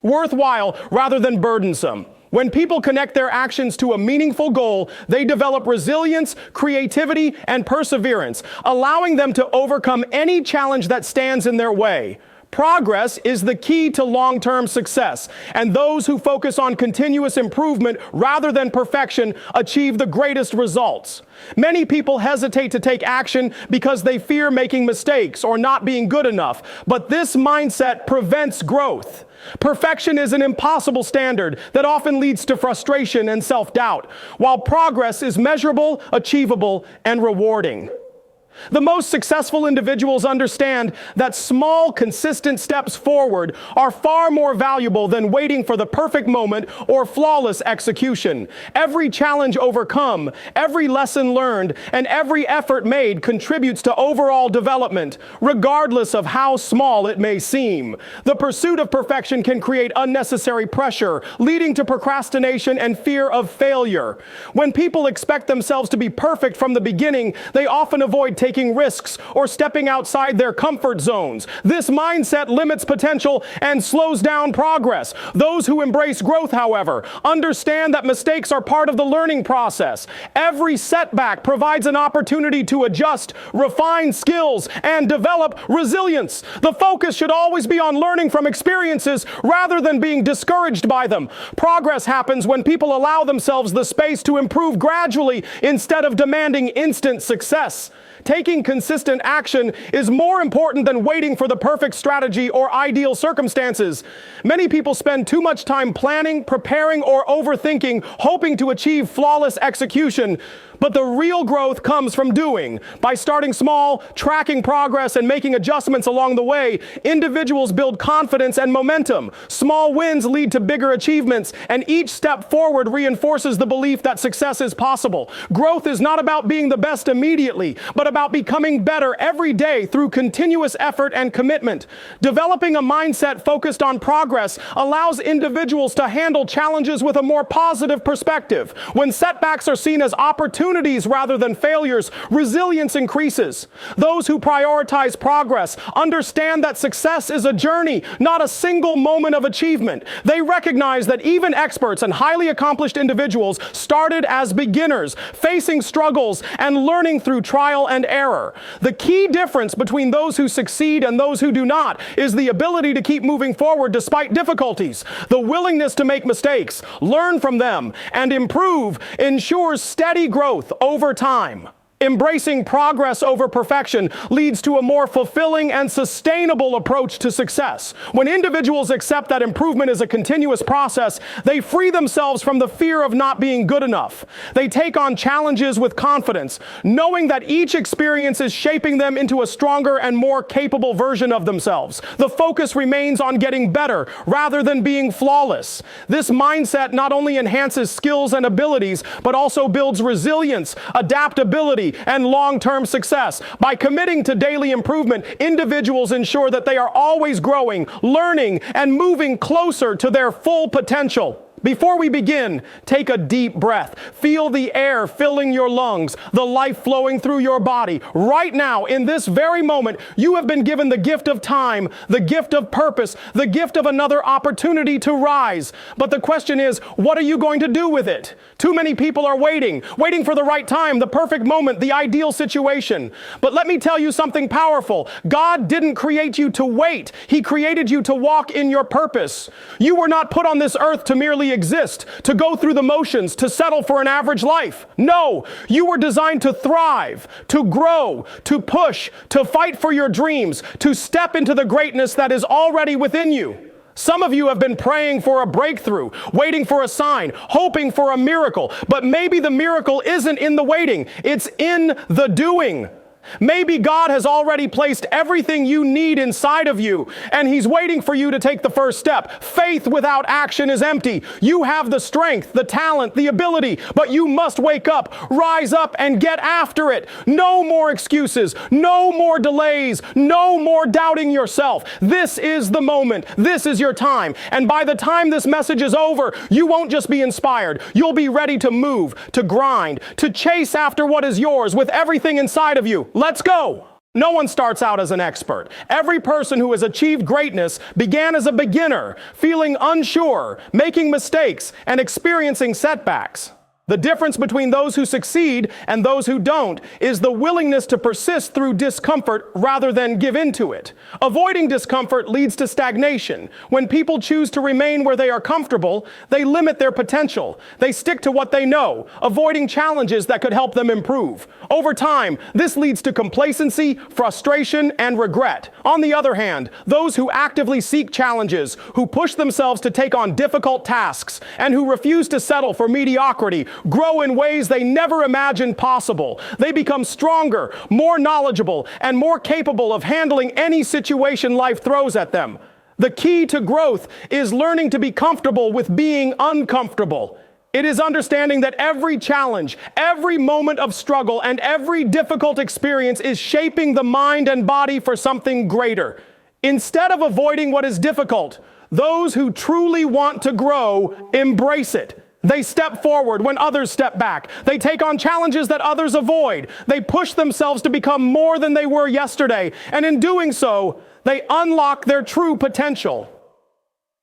worthwhile rather than burdensome. When people connect their actions to a meaningful goal, they develop resilience, creativity, and perseverance, allowing them to overcome any challenge that stands in their way. Progress is the key to long-term success, and those who focus on continuous improvement rather than perfection achieve the greatest results. Many people hesitate to take action because they fear making mistakes or not being good enough, but this mindset prevents growth. Perfection is an impossible standard that often leads to frustration and self-doubt, while progress is measurable, achievable, and rewarding. The most successful individuals understand that small, consistent steps forward are far more valuable than waiting for the perfect moment or flawless execution. Every challenge overcome, every lesson learned, and every effort made contributes to overall development, regardless of how small it may seem. The pursuit of perfection can create unnecessary pressure, leading to procrastination and fear of failure. When people expect themselves to be perfect from the beginning, they often avoid taking risks or stepping outside their comfort zones. This mindset limits potential and slows down progress. Those who embrace growth, however, understand that mistakes are part of the learning process. Every setback provides an opportunity to adjust, refine skills, and develop resilience. The focus should always be on learning from experiences rather than being discouraged by them. Progress happens when people allow themselves the space to improve gradually instead of demanding instant success. Taking consistent action is more important than waiting for the perfect strategy or ideal circumstances. Many people spend too much time planning, preparing, or overthinking, hoping to achieve flawless execution. But the real growth comes from doing. By starting small, tracking progress, and making adjustments along the way, individuals build confidence and momentum. Small wins lead to bigger achievements, and each step forward reinforces the belief that success is possible. Growth is not about being the best immediately, but about becoming better every day through continuous effort and commitment. Developing a mindset focused on progress allows individuals to handle challenges with a more positive perspective. When setbacks are seen as opportunities rather than failures, resilience increases. Those who prioritize progress understand that success is a journey, not a single moment of achievement. They recognize that even experts and highly accomplished individuals started as beginners, facing struggles and learning through trial and error. The key difference between those who succeed and those who do not is the ability to keep moving forward despite difficulties. The willingness to make mistakes, learn from them, and improve ensures steady growth over time. Embracing progress over perfection leads to a more fulfilling and sustainable approach to success. When individuals accept that improvement is a continuous process, they free themselves from the fear of not being good enough. They take on challenges with confidence, knowing that each experience is shaping them into a stronger and more capable version of themselves. The focus remains on getting better rather than being flawless. This mindset not only enhances skills and abilities, but also builds resilience, adaptability, and long-term success. By committing to daily improvement, individuals ensure that they are always growing, learning, and moving closer to their full potential. Before we begin, take a deep breath. Feel the air filling your lungs, the life flowing through your body. Right now, in this very moment, you have been given the gift of time, the gift of purpose, the gift of another opportunity to rise. But the question is, what are you going to do with it? Too many people are waiting for the right time, the perfect moment, the ideal situation. But let me tell you something powerful. God didn't create you to wait. He created you to walk in your purpose. You were not put on this earth to merely exist, to go through the motions, to settle for an average life. No, you were designed to thrive, to grow, to push, to fight for your dreams, to step into the greatness that is already within you. Some of you have been praying for a breakthrough, waiting for a sign, hoping for a miracle, but maybe the miracle isn't in the waiting, it's in the doing. Maybe God has already placed everything you need inside of you, and He's waiting for you to take the first step. Faith without action is empty. You have the strength, the talent, the ability, but you must wake up, rise up, and get after it. No more excuses, no more delays, no more doubting yourself. This is the moment. This is your time. And by the time this message is over, you won't just be inspired. You'll be ready to move, to grind, to chase after what is yours with everything inside of you. Let's go. No one starts out as an expert. Every person who has achieved greatness began as a beginner, feeling unsure, making mistakes, and experiencing setbacks. The difference between those who succeed and those who don't is the willingness to persist through discomfort rather than give in to it. Avoiding discomfort leads to stagnation. When people choose to remain where they are comfortable, they limit their potential. They stick to what they know, avoiding challenges that could help them improve. Over time, this leads to complacency, frustration, and regret. On the other hand, those who actively seek challenges, who push themselves to take on difficult tasks, and who refuse to settle for mediocrity, grow in ways they never imagined possible. They become stronger, more knowledgeable, and more capable of handling any situation life throws at them. The key to growth is learning to be comfortable with being uncomfortable. It is understanding that every challenge, every moment of struggle, and every difficult experience is shaping the mind and body for something greater. Instead of avoiding what is difficult, those who truly want to grow embrace it. They step forward when others step back. They take on challenges that others avoid. They push themselves to become more than they were yesterday. And in doing so, they unlock their true potential.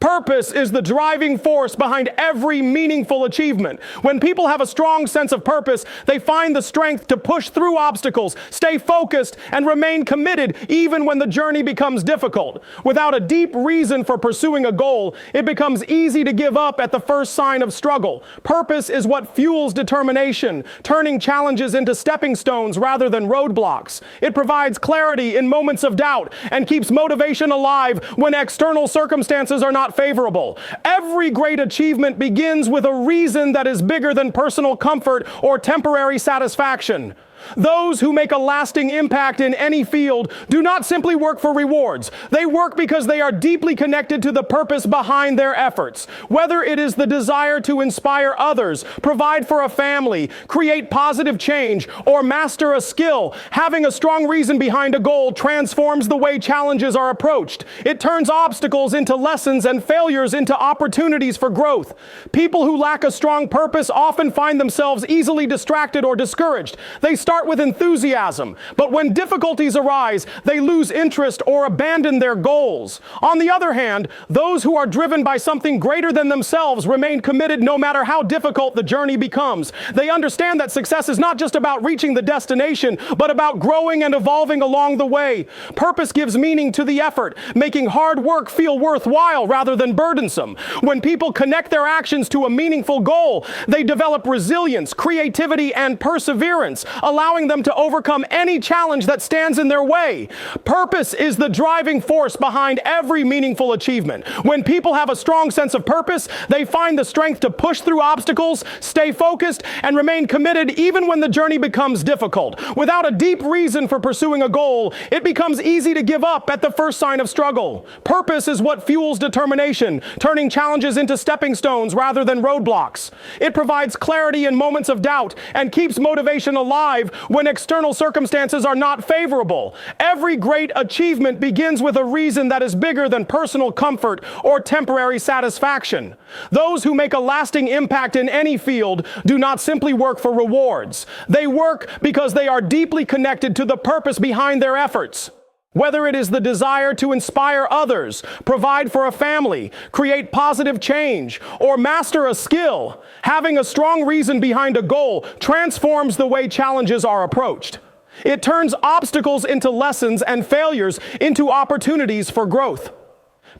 Purpose is the driving force behind every meaningful achievement. When people have a strong sense of purpose, they find the strength to push through obstacles, stay focused, and remain committed even when the journey becomes difficult. Without a deep reason for pursuing a goal, it becomes easy to give up at the first sign of struggle. Purpose is what fuels determination, turning challenges into stepping stones rather than roadblocks. It provides clarity in moments of doubt and keeps motivation alive when external circumstances are not favorable. Every great achievement begins with a reason that is bigger than personal comfort or temporary satisfaction. Those who make a lasting impact in any field do not simply work for rewards. They work because they are deeply connected to the purpose behind their efforts. Whether it is the desire to inspire others, provide for a family, create positive change, or master a skill, having a strong reason behind a goal transforms the way challenges are approached. It turns obstacles into lessons and failures into opportunities for growth. People who lack a strong purpose often find themselves easily distracted or discouraged. They start with enthusiasm, but when difficulties arise, they lose interest or abandon their goals. On the other hand, those who are driven by something greater than themselves remain committed no matter how difficult the journey becomes. They understand that success is not just about reaching the destination, but about growing and evolving along the way. Purpose gives meaning to the effort, making hard work feel worthwhile rather than burdensome. When people connect their actions to a meaningful goal, they develop resilience, creativity, and perseverance, allowing them to overcome any challenge that stands in their way. Purpose is the driving force behind every meaningful achievement. When people have a strong sense of purpose, they find the strength to push through obstacles, stay focused, and remain committed even when the journey becomes difficult. Without a deep reason for pursuing a goal, it becomes easy to give up at the first sign of struggle. Purpose is what fuels determination, turning challenges into stepping stones rather than roadblocks. It provides clarity in moments of doubt and keeps motivation alive when external circumstances are not favorable. Every great achievement begins with a reason that is bigger than personal comfort or temporary satisfaction. Those who make a lasting impact in any field do not simply work for rewards. They work because they are deeply connected to the purpose behind their efforts. Whether it is the desire to inspire others, provide for a family, create positive change, or master a skill, having a strong reason behind a goal transforms the way challenges are approached. It turns obstacles into lessons and failures into opportunities for growth.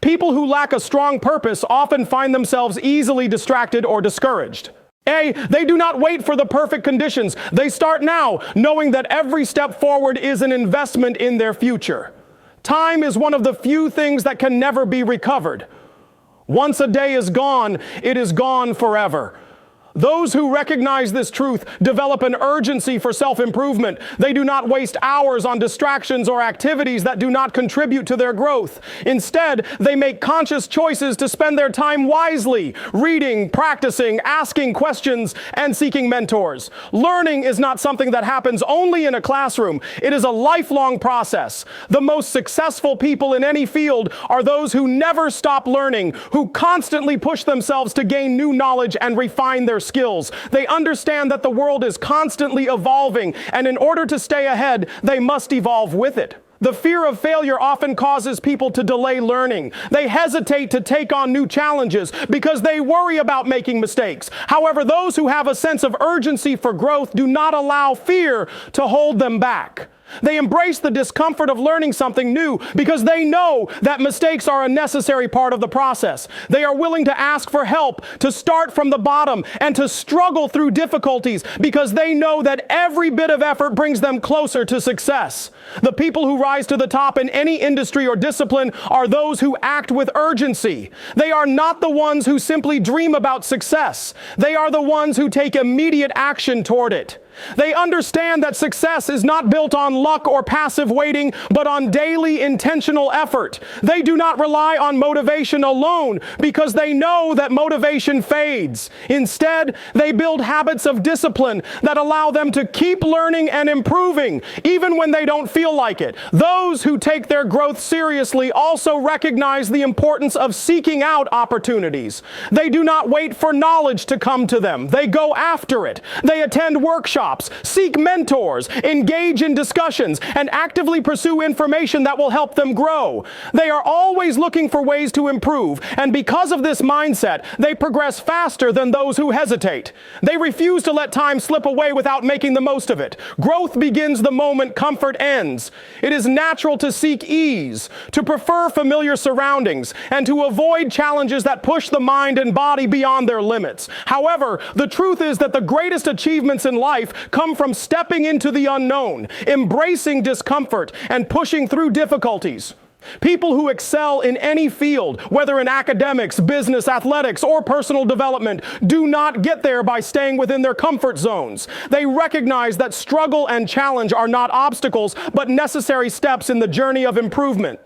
People who lack a strong purpose often find themselves easily distracted or discouraged. They do not wait for the perfect conditions. They start now, knowing that every step forward is an investment in their future. Time is one of the few things that can never be recovered. Once a day is gone, it is gone forever. Those who recognize this truth develop an urgency for self-improvement. They do not waste hours on distractions or activities that do not contribute to their growth. Instead, they make conscious choices to spend their time wisely, reading, practicing, asking questions, and seeking mentors. Learning is not something that happens only in a classroom. It is a lifelong process. The most successful people in any field are those who never stop learning, who constantly push themselves to gain new knowledge and refine their skills. They understand that the world is constantly evolving, and in order to stay ahead, they must evolve with it. The fear of failure often causes people to delay learning. They hesitate to take on new challenges because they worry about making mistakes. However, those who have a sense of urgency for growth do not allow fear to hold them back. They embrace the discomfort of learning something new because they know that mistakes are a necessary part of the process. They are willing to ask for help, to start from the bottom, and to struggle through difficulties because they know that every bit of effort brings them closer to success. The people who rise to the top in any industry or discipline are those who act with urgency. They are not the ones who simply dream about success. They are the ones who take immediate action toward it. They understand that success is not built on luck or passive waiting, but on daily intentional effort. They do not rely on motivation alone because they know that motivation fades. Instead, they build habits of discipline that allow them to keep learning and improving, even when they don't feel like it. Those who take their growth seriously also recognize the importance of seeking out opportunities. They do not wait for knowledge to come to them. They go after it. They attend workshops, seek mentors, engage in discussions, and actively pursue information that will help them grow. They are always looking for ways to improve, and because of this mindset, they progress faster than those who hesitate. They refuse to let time slip away without making the most of it. Growth begins the moment comfort ends. It is natural to seek ease, to prefer familiar surroundings, and to avoid challenges that push the mind and body beyond their limits. However, the truth is that the greatest achievements in life come from stepping into the unknown, embracing discomfort, and pushing through difficulties. People who excel in any field, whether in academics, business, athletics, or personal development, do not get there by staying within their comfort zones. They recognize that struggle and challenge are not obstacles, but necessary steps in the journey of improvement.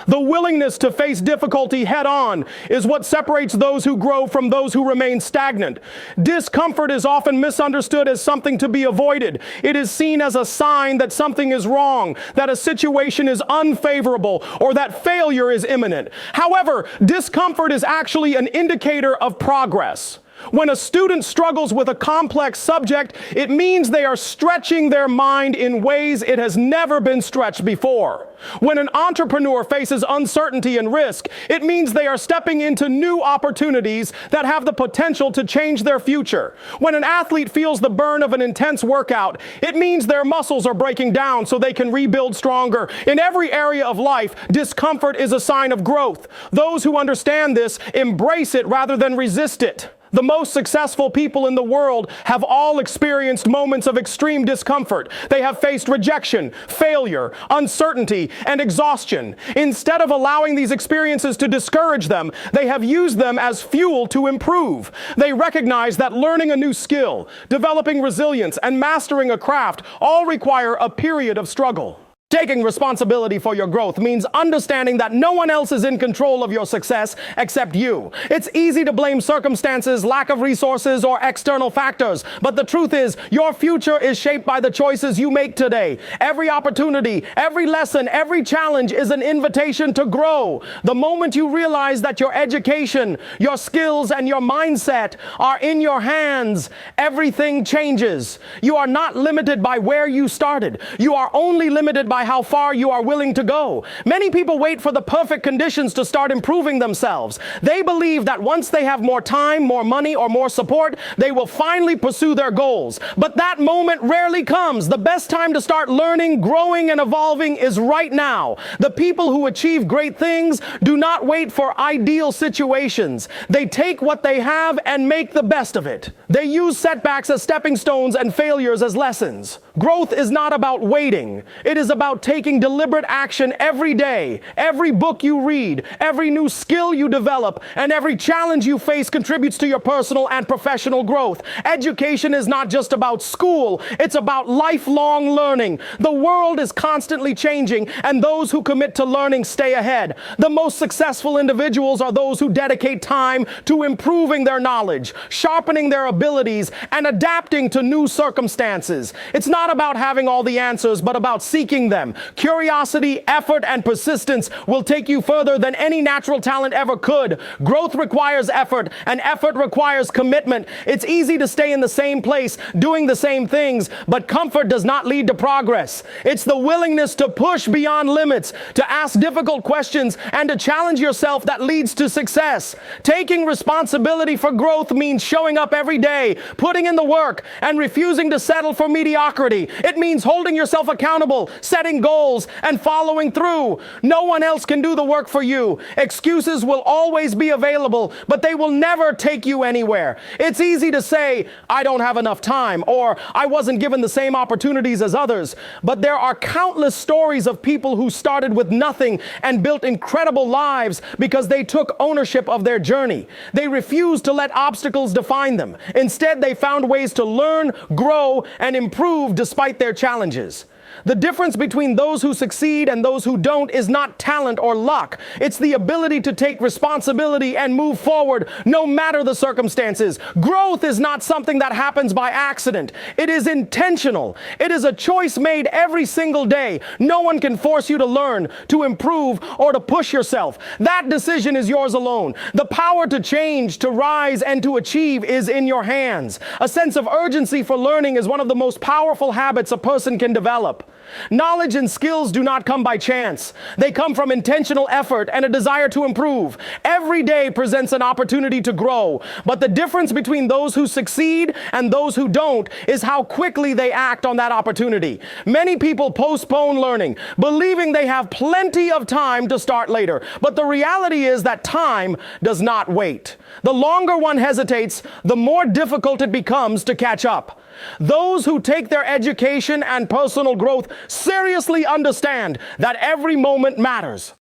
The willingness to face difficulty head-on is what separates those who grow from those who remain stagnant. Discomfort is often misunderstood as something to be avoided. It is seen as a sign that something is wrong, that a situation is unfavorable, or that failure is imminent. However, discomfort is actually an indicator of progress. When a student struggles with a complex subject, it means they are stretching their mind in ways it has never been stretched before. When an entrepreneur faces uncertainty and risk, it means they are stepping into new opportunities that have the potential to change their future. When an athlete feels the burn of an intense workout, it means their muscles are breaking down so they can rebuild stronger. In every area of life, discomfort is a sign of growth. Those who understand this embrace it rather than resist it. The most successful people in the world have all experienced moments of extreme discomfort. They have faced rejection, failure, uncertainty, and exhaustion. Instead of allowing these experiences to discourage them, they have used them as fuel to improve. They recognize that learning a new skill, developing resilience, and mastering a craft all require a period of struggle. Taking responsibility for your growth means understanding that no one else is in control of your success except you. It's easy to blame circumstances, lack of resources, or external factors, but the truth is your future is shaped by the choices you make today. Every opportunity, every lesson, every challenge is an invitation to grow. The moment you realize that your education, your skills, and your mindset are in your hands, everything changes. You are not limited by where you started. You are only limited by how far you are willing to go. Many people wait for the perfect conditions to start improving themselves. They believe that once they have more time, more money, or more support, they will finally pursue their goals. But that moment rarely comes. The best time to start learning, growing, and evolving is right now. The people who achieve great things do not wait for ideal situations. They take what they have and make the best of it. They use setbacks as stepping stones and failures as lessons. Growth is not about waiting. It is about taking deliberate action every day. Every book you read, every new skill you develop, and every challenge you face contributes to your personal and professional growth. Education is not just about school. It's about lifelong learning. The world is constantly changing, and those who commit to learning stay ahead. The most successful individuals are those who dedicate time to improving their knowledge, sharpening their abilities, and adapting to new circumstances. It's not about having all the answers, but about seeking them. them. Curiosity, effort, and persistence will take you further than any natural talent ever could. Growth requires effort, and effort requires commitment. It's easy to stay in the same place, doing the same things, but comfort does not lead to progress. It's the willingness to push beyond limits, to ask difficult questions, and to challenge yourself that leads to success. Taking responsibility for growth means showing up every day, putting in the work, and refusing to settle for mediocrity. It means holding yourself accountable, setting goals, and following through. No one else can do the work for you. Excuses will always be available, but they will never take you anywhere. It's easy to say, I don't have enough time, or I wasn't given the same opportunities as others. But there are countless stories of people who started with nothing and built incredible lives because they took ownership of their journey. They refused to let obstacles define them. Instead, they found ways to learn, grow, and improve despite their challenges. The difference between those who succeed and those who don't is not talent or luck. It's the ability to take responsibility and move forward no matter the circumstances. Growth is not something that happens by accident. It is intentional. It is a choice made every single day. No one can force you to learn, to improve, or to push yourself. That decision is yours alone. The power to change, to rise, and to achieve is in your hands. A sense of urgency for learning is one of the most powerful habits a person can develop. Knowledge and skills do not come by chance. They come from intentional effort and a desire to improve. Every day presents an opportunity to grow, but the difference between those who succeed and those who don't is how quickly they act on that opportunity. Many people postpone learning, believing they have plenty of time to start later, but the reality is that time does not wait. The longer one hesitates, the more difficult it becomes to catch up. Those who take their education and personal growth seriously understand that every moment matters.